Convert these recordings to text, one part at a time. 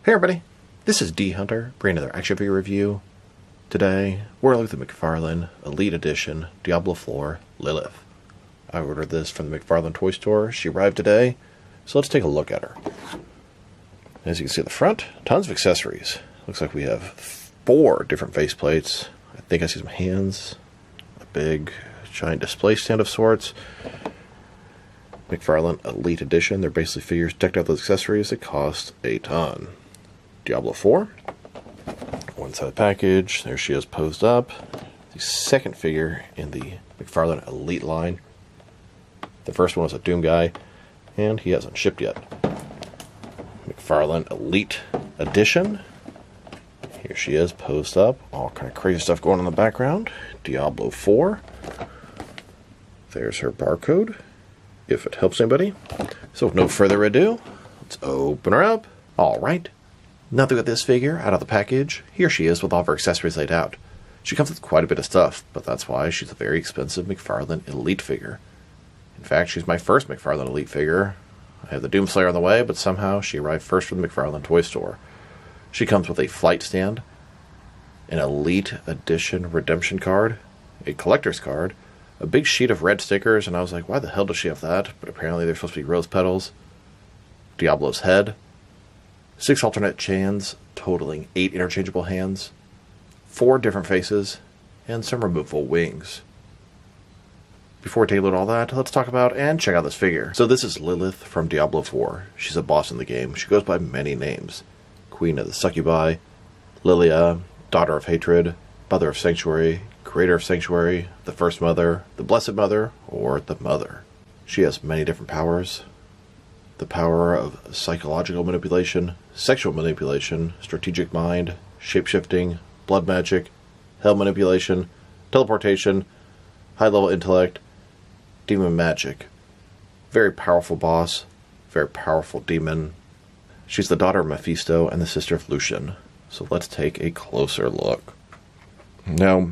Hey everybody, this is D Hunter, bringing another action figure review. Today, we're looking at the McFarlane Elite Edition Diablo 4 Lilith. I ordered this from the McFarlane toy store. She arrived today, so let's take a look at her. As you can see at the front, tons of accessories. Looks like we have 4 different faceplates. I think I see some hands, a big giant display stand of sorts. McFarlane Elite Edition. They're basically figures decked out with accessories that cost a ton. Diablo 4. One side of the package. There she is posed up. The second figure in the McFarlane Elite line. The first one was a Doom guy, and he hasn't shipped yet. McFarlane Elite Edition. Here she is posed up. All kind of crazy stuff going on in the background. Diablo 4. There's her barcode, if it helps anybody. So with no further ado, let's open her up. Alright. Now that we got this figure out of the package, here she is with all of her accessories laid out. She comes with quite a bit of stuff, but that's why she's a very expensive McFarlane Elite figure. In fact, she's my first McFarlane Elite figure. I have the Doomslayer on the way, but somehow she arrived first from the McFarlane toy store. She comes with a flight stand, an Elite Edition redemption card, a collector's card, a big sheet of red stickers, and I was like, why the hell does she have that? But apparently they're supposed to be rose petals. Diablo's head. 6 alternate chains, totaling 8 interchangeable hands, 4 different faces, and some removable wings. Before we take a look at all that, let's talk about and check out this figure. So this is Lilith from Diablo 4. She's a boss in the game. She goes by many names. Queen of the Succubi, Lilia, Daughter of Hatred, Mother of Sanctuary, Creator of Sanctuary, the First Mother, the Blessed Mother, or the Mother. She has many different powers. The power of psychological manipulation, sexual manipulation, strategic mind, shapeshifting, blood magic, hell manipulation, teleportation, high-level intellect, demon magic. Very powerful boss, very powerful demon. She's the daughter of Mephisto and the sister of Lucian. So let's take a closer look. Now,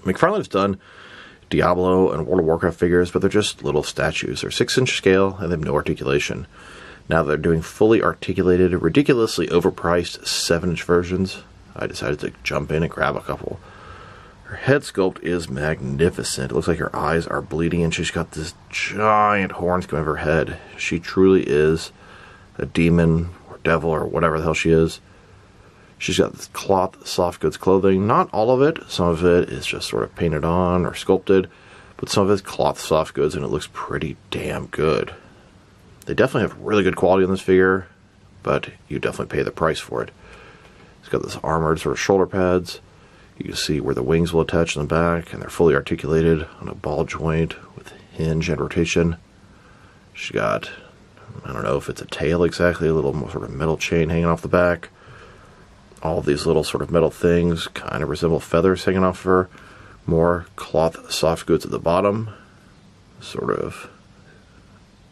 McFarlane's done Diablo and World of Warcraft figures, but they're just little statues. They're 6-inch scale and they have no articulation. Now they're doing fully articulated, ridiculously overpriced 7-inch versions. I decided to jump in and grab a couple. Her head sculpt is magnificent. It looks like her eyes are bleeding and she's got this giant horns coming out of her head. She truly is a demon or devil or whatever the hell she is. She's got this cloth soft goods clothing. Not all of it. Some of it is just sort of painted on or sculpted. But some of it's cloth soft goods and it looks pretty damn good. They definitely have really good quality on this figure, but you definitely pay the price for it. It's got this armored sort of shoulder pads. You can see where the wings will attach in the back, and they're fully articulated on a ball joint with hinge and rotation. She's got, I don't know if it's a tail exactly, a little sort of metal chain hanging off the back. All of these little sort of metal things kind of resemble feathers hanging off of her. More cloth soft goods at the bottom. Sort of,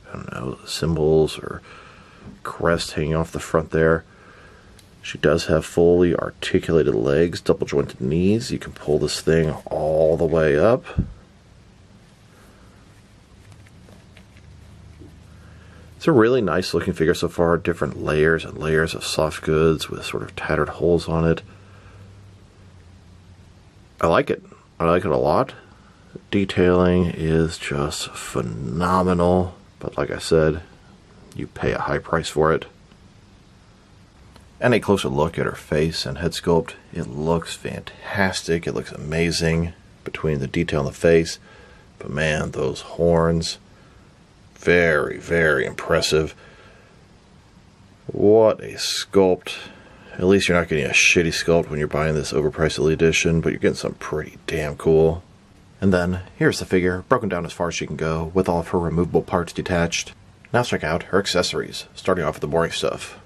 I don't know, symbols or crest hanging off the front there. She does have fully articulated legs, double jointed knees. You can pull this thing all the way up. It's a really nice looking figure so far. Different layers and layers of soft goods with sort of tattered holes on it. I like it. I like it a lot. Detailing is just phenomenal. But like I said, you pay a high price for it. And a closer look at her face and head sculpt. It looks fantastic. It looks amazing between the detail on the face. But man, those horns. Very, very impressive. What a sculpt. At least you're not getting a shitty sculpt when you're buying this overpriced Elite Edition, but you're getting something pretty damn cool. And then, here's the figure, broken down as far as she can go, with all of her removable parts detached. Now let's check out her accessories, starting off with the boring stuff.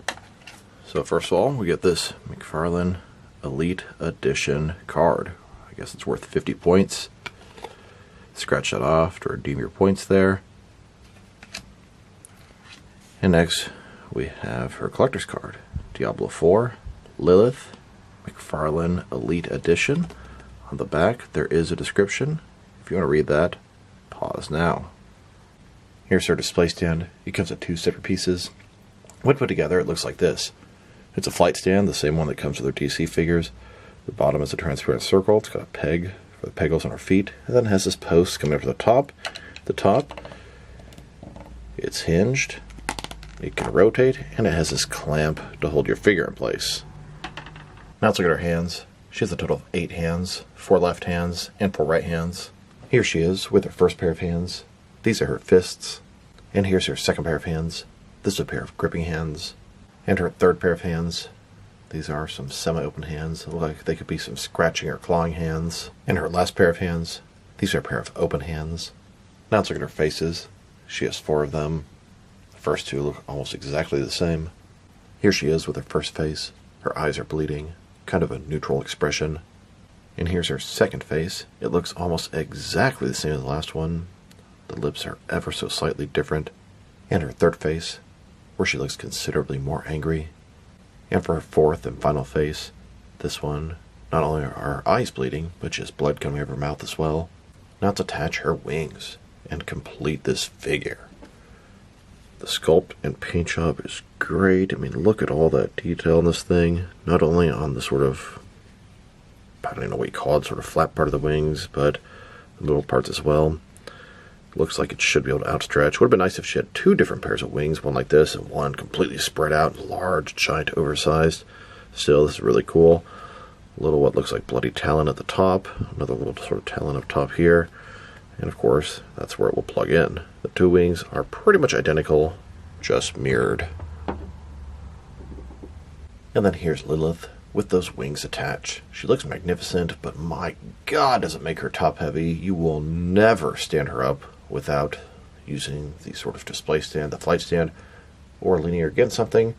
So first of all, we get this McFarlane Elite Edition card. I guess it's worth 50 points. Scratch that off to redeem your points there. And next, we have her collector's card. Diablo 4, Lilith, McFarlane Elite Edition. On the back, there is a description. If you want to read that, pause now. Here's her display stand. It comes in 2 separate pieces. When put together, it looks like this. It's a flight stand, the same one that comes with their DC figures. The bottom is a transparent circle. It's got a peg for the pegals on her feet. And then it has this post coming up to the top. It's hinged. It can rotate, and it has this clamp to hold your figure in place. Now let's look at her hands. She has a total of 8 hands, 4 left hands, and 4 right hands. Here she is with her first pair of hands. These are her fists. And here's her second pair of hands. This is a pair of gripping hands. And her third pair of hands. These are some semi-open hands. Look like they could be some scratching or clawing hands. And her last pair of hands. These are a pair of open hands. Now let's look at her faces. She has 4 of them. The first 2 look almost exactly the same. Here she is with her first face. Her eyes are bleeding. Kind of a neutral expression. And here's her second face. It looks almost exactly the same as the last one. The lips are ever so slightly different. And her third face, where she looks considerably more angry. And for her fourth and final face, this one, not only are her eyes bleeding, but she has blood coming out of her mouth as well. Now let's attach her wings and complete this figure. The sculpt and paint job is great. I mean, look at all that detail in this thing. Not only on the sort of, I don't even know what you call it, sort of flat part of the wings, but the middle parts as well. Looks like it should be able to outstretch. Would have been nice if she had 2 different pairs of wings, one like this and one completely spread out, large, giant, oversized. Still, this is really cool. A little what looks like bloody talon at the top, another little sort of talon up top here, and of course, that's where it will plug in. The 2 wings are pretty much identical, just mirrored. And then here's Lilith with those wings attached. She looks magnificent, but my God, does it make her top heavy. You will never stand her up without using the sort of display stand, the flight stand, or leaning her against something,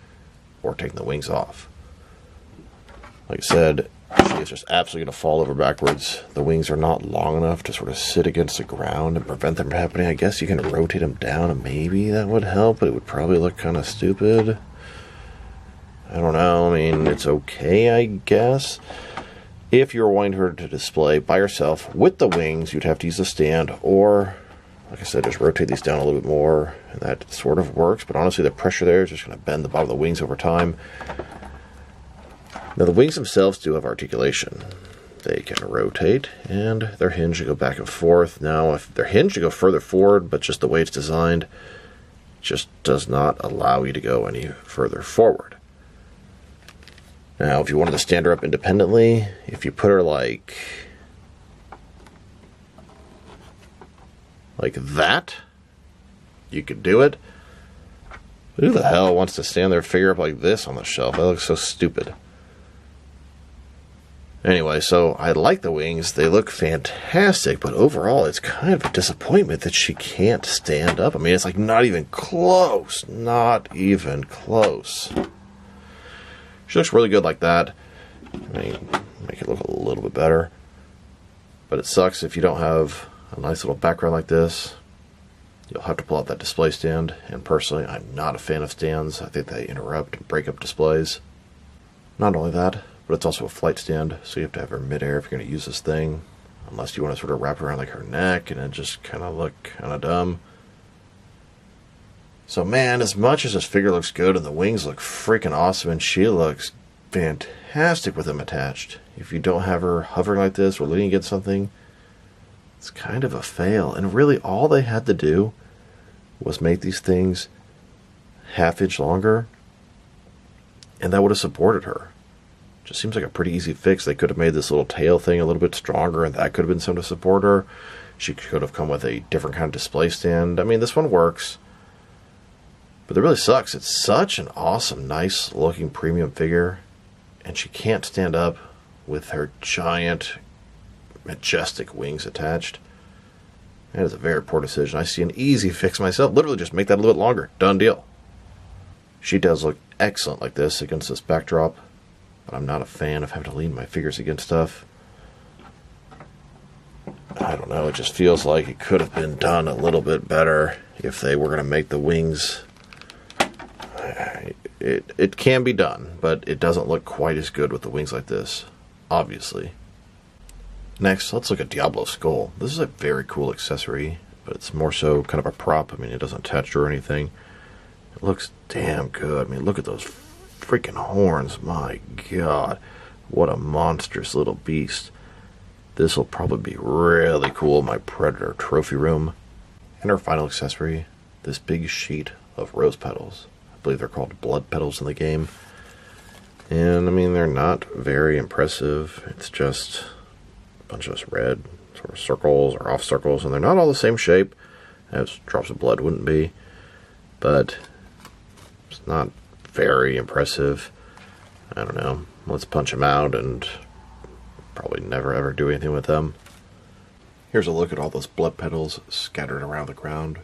or taking the wings off. Like I said, she is just absolutely going to fall over backwards. The wings are not long enough to sort of sit against the ground and prevent them from happening. I guess you can rotate them down and maybe that would help, but it would probably look kind of stupid. I don't know. I mean, it's okay, I guess. If you were wanting her to display by herself with the wings, you'd have to use a stand, or, like I said, just rotate these down a little bit more, and that sort of works. But honestly, the pressure there is just going to bend the bottom of the wings over time. Now, the wings themselves do have articulation. They can rotate, and they're hinged to go back and forth. Now, if they're hinged to go further forward, but just the way it's designed just does not allow you to go any further forward. Now, if you wanted to stand her up independently, if you put her like that, you could do it. Who the hell wants to stand their figure up like this on the shelf? That looks so stupid. Anyway, so I like the wings. They look fantastic, but overall, it's kind of a disappointment that she can't stand up. I mean, it's like not even close. Not even close. She looks really good like that. I mean, make it look a little bit better. But it sucks if you don't have a nice little background like this. You'll have to pull out that display stand. And personally, I'm not a fan of stands. I think they interrupt and break up displays. Not only that, but it's also a flight stand. So you have to have her midair if you're going to use this thing. Unless you want to sort of wrap around like her neck and it just kind of look kind of dumb. So man, as much as this figure looks good and the wings look freaking awesome and she looks fantastic with them attached, if you don't have her hovering like this or leaning against something, it's kind of a fail. And really all they had to do was make these things half-inch longer and that would have supported her. Just seems like a pretty easy fix. They could have made this little tail thing a little bit stronger and that could have been something to support her. She could have come with a different kind of display stand. I mean, this one works. But it really sucks. It's such an awesome, nice looking premium figure. And she can't stand up with her giant, majestic wings attached. That is a very poor decision. I see an easy fix myself. Literally just make that a little bit longer. Done deal. She does look excellent like this against this backdrop. But I'm not a fan of having to lean my figures against stuff. I don't know. It just feels like it could have been done a little bit better if they were going to make the wings. It can be done, but it doesn't look quite as good with the wings like this, obviously. Next, let's look at Diablo's skull. This is a very cool accessory, but it's more so kind of a prop. I mean, it doesn't attach to or anything. It looks damn good. I mean, look at those freaking horns, my god. What a monstrous little beast. This will probably be really cool in my Predator trophy room. And our final accessory, this big sheet of rose petals. I believe they're called blood petals in the game. And I mean, they're not very impressive. It's just a bunch of red sort of circles or off circles, and they're not all the same shape, as drops of blood wouldn't be. But it's not very impressive. I don't know. Let's punch them out and probably never ever do anything with them. Here's a look at all those blood petals scattered around the ground.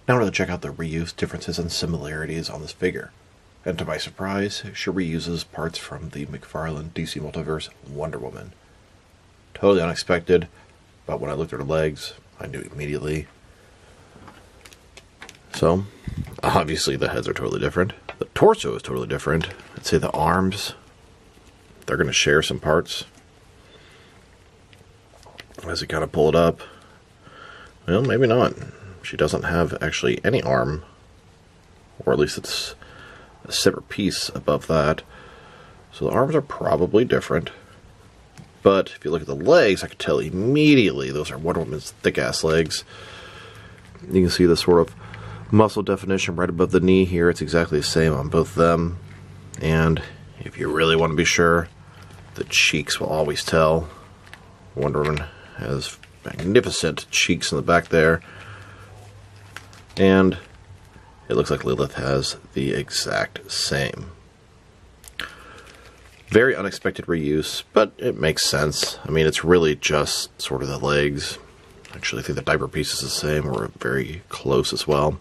Now we're going to check out the reuse differences and similarities on this figure. And to my surprise, she reuses parts from the McFarlane DC Multiverse Wonder Woman. Totally unexpected, but when I looked at her legs, I knew immediately. So, obviously the heads are totally different. The torso is totally different. I'd say the arms, they're going to share some parts. As you kind of pull it up, well, maybe not. She doesn't have actually any arm, or at least it's a separate piece above that. So the arms are probably different. But if you look at the legs, I can tell immediately those are Wonder Woman's thick-ass legs. You can see the sort of muscle definition right above the knee here. It's exactly the same on both of them. And if you really want to be sure, the cheeks will always tell. Wonder Woman has magnificent cheeks in the back there. And it looks like Lilith has the exact same. Very unexpected reuse, but it makes sense. I mean, it's really just sort of the legs. Actually, I think the diaper piece is the same, or very close as well.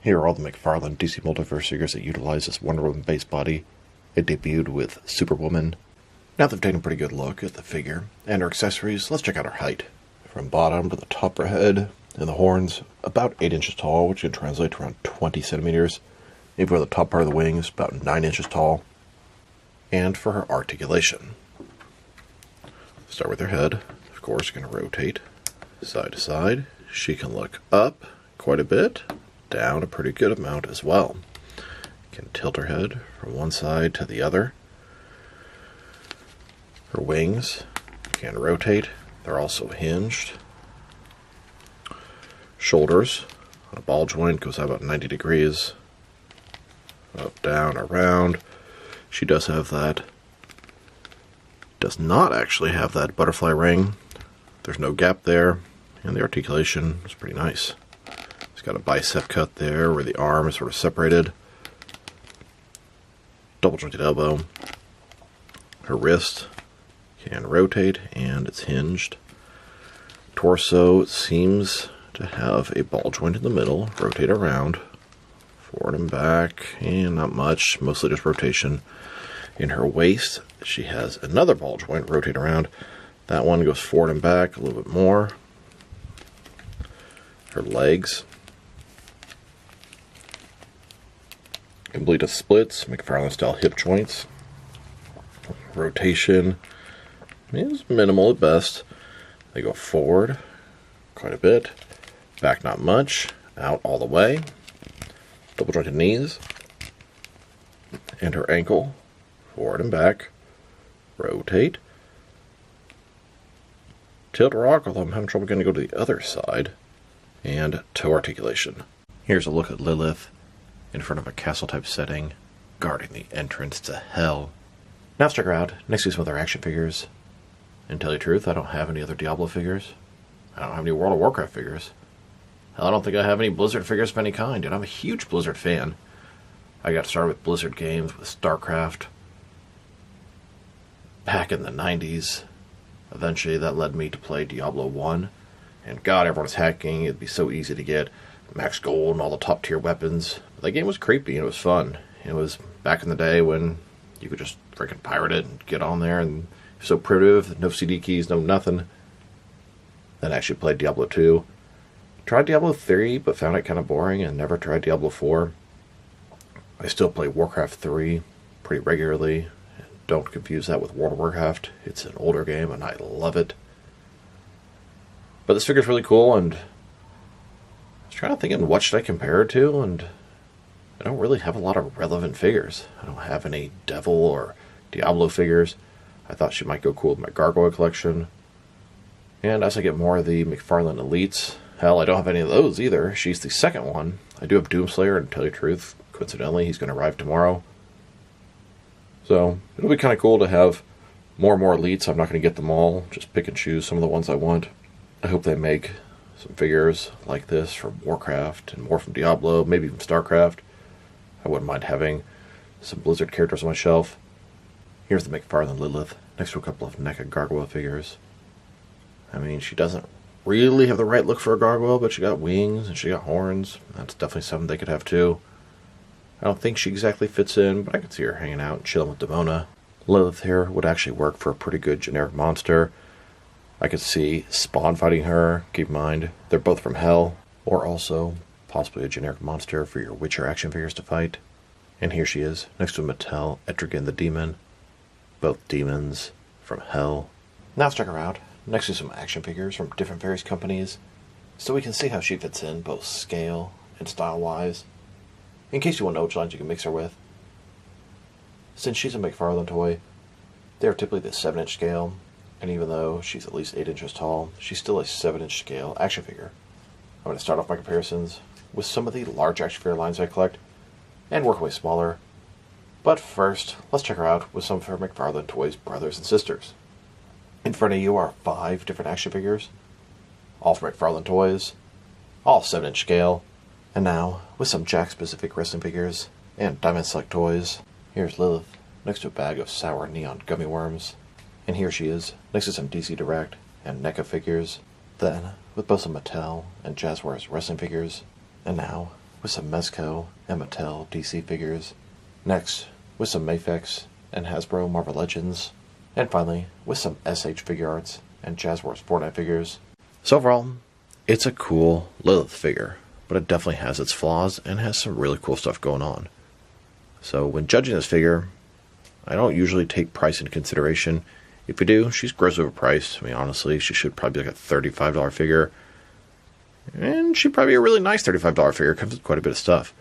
Here are all the McFarlane DC Multiverse figures that utilize this Wonder Woman base body. It debuted with Superwoman. Now that we've taken a pretty good look at the figure and her accessories, let's check out her height. From bottom to the top of her head and the horns, about 8 inches tall, which can translate to around 20 centimeters. If we go to the top part of the wings, about 9 inches tall. And for her articulation, start with her head. Of course, going to rotate side to side. She can look up quite a bit, down a pretty good amount as well. Can tilt her head from one side to the other. Her wings can rotate. They're also hinged. Shoulders on a ball joint goes out about 90 degrees. Up, down, around. She does have that. Does not actually have that butterfly ring. There's no gap there. And the articulation is pretty nice. It's got a bicep cut there where the arm is sort of separated. Double jointed elbow. Her wrist can rotate and it's hinged. Torso seems to have a ball joint in the middle. Rotate around. Forward and back, and not much, mostly just rotation. In her waist, she has another ball joint, rotate around. That one goes forward and back a little bit more. Her legs, complete with splits, McFarlane style hip joints. Rotation is minimal at best. They go forward quite a bit, back not much, out all the way. Double jointed knees, and her ankle, forward and back, rotate, tilt rock, although I'm having trouble getting to go to the other side, and toe articulation. Here's a look at Lilith in front of a castle type setting, guarding the entrance to hell. Now let's check her out next to some other action figures. And tell you the truth, I don't have any other Diablo figures. I don't have any World of Warcraft figures. Hell, I don't think I have any Blizzard figures of any kind, and I'm a huge Blizzard fan. I got started with Blizzard games, with StarCraft, back in the 90s. Eventually, that led me to play Diablo 1. And God, everyone's hacking. It'd be so easy to get max gold and all the top tier weapons. But that game was creepy and it was fun. It was back in the day when you could just freaking pirate it and get on there, and it was so primitive, no CD keys, no nothing. Then I actually played Diablo 2. Tried Diablo 3, but found it kind of boring, and never tried Diablo 4. I still play Warcraft 3 pretty regularly. Don't confuse that with World of Warcraft. It's an older game, and I love it. But this figure's really cool, and I was trying to think of what should I compare it to, and I don't really have a lot of relevant figures. I don't have any Devil or Diablo figures. I thought she might go cool with my Gargoyle collection. And as I get more of the McFarlane Elites, hell, I don't have any of those either. She's the second one. I do have Doomslayer, and to tell you the truth, coincidentally, he's going to arrive tomorrow. So, it'll be kind of cool to have more and more Elites. I'm not going to get them all, just pick and choose some of the ones I want. I hope they make some figures like this from Warcraft, and more from Diablo, maybe even StarCraft. I wouldn't mind having some Blizzard characters on my shelf. Here's the McFarlane Lilith, next to a couple of NECA Gargoyle figures. I mean, she doesn't really have the right look for a gargoyle, but she got wings and she got horns. That's definitely something they could have too. I don't think she exactly fits in, but I could see her hanging out and chilling with Demona. Lilith here would actually work for a pretty good generic monster. I could see Spawn fighting her. Keep in mind, they're both from Hell, or also possibly a generic monster for your Witcher action figures to fight. And here she is, next to Mattel, Etrigan the Demon. Both demons from Hell. Now let's check her out, next to some action figures from different various companies, so we can see how she fits in, both scale and style-wise. In case you want to know which lines you can mix her with. Since she's a McFarlane toy, they are typically the 7-inch scale, and even though she's at least 8 inches tall, she's still a 7-inch scale action figure. I'm going to start off my comparisons with some of the large action figure lines I collect, and work my way smaller. But first, let's check her out with some of her McFarlane Toys brothers and sisters. In front of you are 5 different action figures, all from McFarlane Toys, all 7-inch scale, and now, with some Jack-specific wrestling figures and Diamond Select toys, here's Lilith next to a bag of sour neon gummy worms, and here she is next to some DC Direct and NECA figures, then with both some Mattel and Jazzwares wrestling figures, and now with some Mezco and Mattel DC figures, next with some Mafex and Hasbro Marvel Legends, and finally with some SH Figure Arts and Jazzwares Fortnite figures. So overall, it's a cool Lilith figure, but it definitely has its flaws and has some really cool stuff going on. So when judging this figure, I don't usually take price into consideration. If you do, she's gross overpriced. I mean, honestly, she should probably be like a $35 figure. And she'd probably be a really nice $35 figure. Comes with quite a bit of stuff.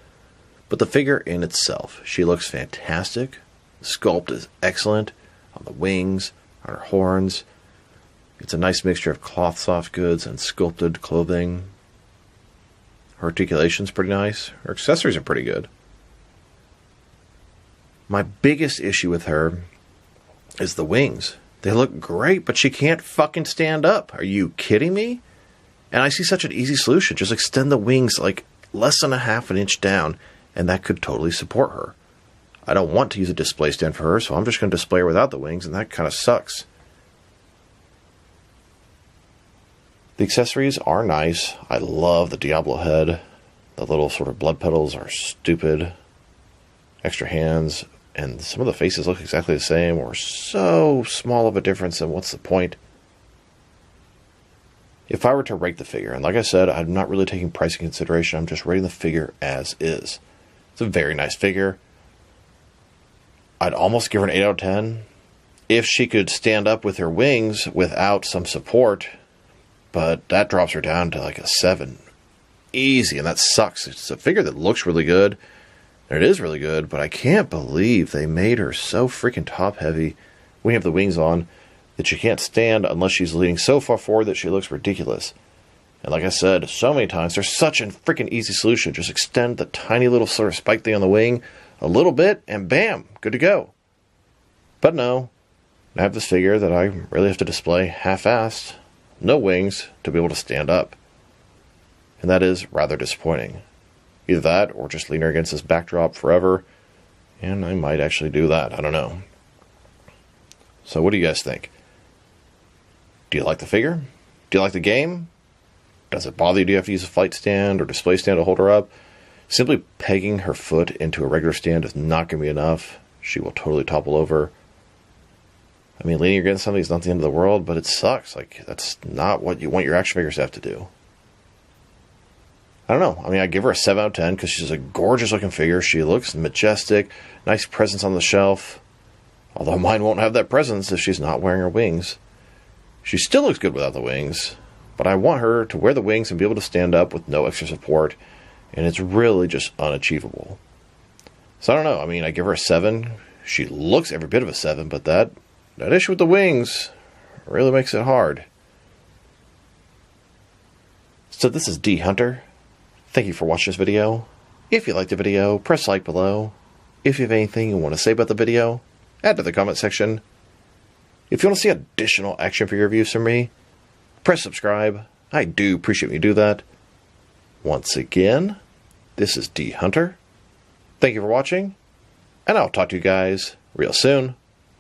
But the figure in itself, she looks fantastic. The sculpt is excellent on the wings, on her horns. It's a nice mixture of cloth soft goods and sculpted clothing. Her articulation's pretty nice. Her accessories are pretty good. My biggest issue with her is the wings. They look great, but she can't fucking stand up. Are you kidding me? And I see such an easy solution. Just extend the wings like less than a half an inch down, and that could totally support her. I don't want to use a display stand for her, so I'm just going to display her without the wings, and that kind of sucks. The accessories are nice. I love the Diablo head. The little sort of blood petals are stupid. Extra hands, and some of the faces look exactly the same, or so small of a difference, and what's the point? If I were to rate the figure, and like I said, I'm not really taking price into consideration, I'm just rating the figure as is. It's a very nice figure. I'd almost give her an 8 out of 10 if she could stand up with her wings without some support, but that drops her down to like a 7. Easy, and that sucks. It's a figure that looks really good, and it is really good, but I can't believe they made her so freaking top-heavy when you have the wings on that she can't stand unless she's leaning so far forward that she looks ridiculous. And like I said so many times, there's such a freaking easy solution. Just extend the tiny little sort of spike thing on the wing a little bit, and bam, good to go. But no, I have this figure that I really have to display half-assed, no wings, to be able to stand up. And that is rather disappointing. Either that, or just lean her against this backdrop forever, and I might actually do that, I don't know. So what do you guys think? Do you like the figure? Do you like the game? Does it bother you? Do you have to use a flight stand or display stand to hold her up? Simply pegging her foot into a regular stand is not going to be enough. She will totally topple over. I mean, leaning against something is not the end of the world, but it sucks. Like, that's not what you want your action figures to have to do. I don't know. I mean, I give her a 7 out of 10 because she's a gorgeous looking figure. She looks majestic. Nice presence on the shelf. Although mine won't have that presence if she's not wearing her wings. She still looks good without the wings, but I want her to wear the wings and be able to stand up with no extra support, and it's really just unachievable. So I don't know. I mean, I give her a 7. She looks every bit of a 7, but that issue with the wings really makes it hard. So this is D Hunter. Thank you for watching this video. If you liked the video, press like below. If you have anything you want to say about the video, add to the comment section. If you want to see additional action figure reviews from me, press subscribe. I do appreciate when you do that. Once again, this is D Hunter. Thank you for watching, and I'll talk to you guys real soon.